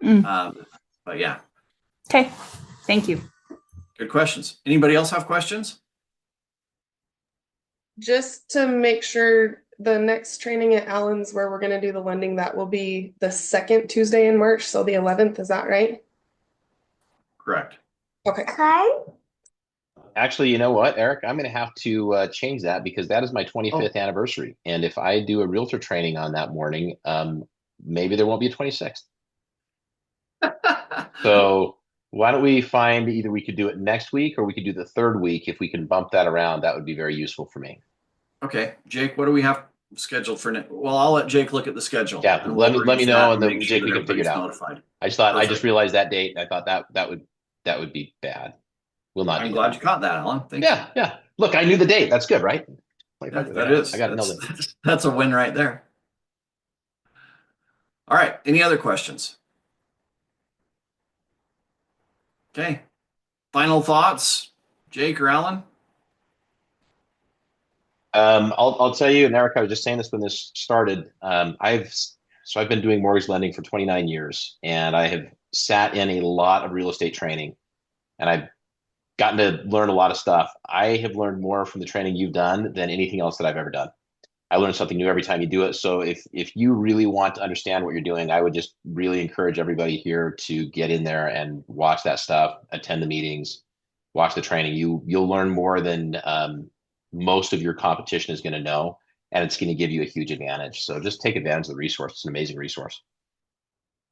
Mm. But yeah, Okay. Thank you. good questions. Anybody else have questions? Just to make sure, the next training at Allen's where we're going to do the lending, that will be the second Tuesday in March, so the 11th, is that right? Correct. Okay. Actually, you know what, Eric? I'm going to have to change that because that is my 25th anniversary. And if I do a realtor training on that morning, maybe there won't be a 26th. So why don't we find either we could do it next week or we could do the third week. If we can bump that around, that would be very useful for me. Okay, Jake, what do we have scheduled for next? Well, I'll let Jake look at the schedule. Yeah, and let we'll me arrange know, that and then make Jake, sure we that can figure it everybody's out. notified. I just Perfect. realized that date. And I thought that would be bad. Will not I'm be glad that. you caught that, Alan. Thank you. Yeah. Look, I knew the date. That's good, right? Yeah, that is. I got to know that. That's a win right there. All right. Any other questions? Okay. Final thoughts, Jake or Alan? I'll tell you, and Eric, I was just saying this when this started. I've been doing mortgage lending for 29 years, and I have sat in a lot of real estate training, and I've gotten to learn a lot of stuff. I have learned more from the training you've done than anything else that I've ever done. I learn something new every time you do it. So if you really want to understand what you're doing, I would just really encourage everybody here to get in there and watch that stuff, attend the meetings, watch the training. You'll learn more than most of your competition is going to know, and it's going to give you a huge advantage. So just take advantage of the resource. It's an amazing resource.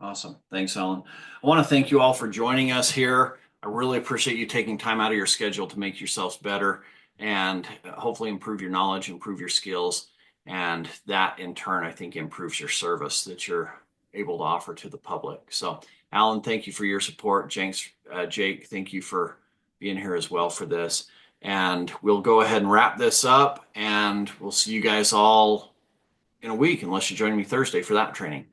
Awesome. Thanks, Alan. I want to thank you all for joining us here. I really appreciate you taking time out of your schedule to make yourselves better and hopefully improve your knowledge, improve your skills. And that in turn, I think improves your service that you're able to offer to the public. So Alan, thank you for your support. Jake, thank you for being here as well for this. And we'll go ahead and wrap this up, and we'll see you guys all in a week, unless you join me Thursday for that training.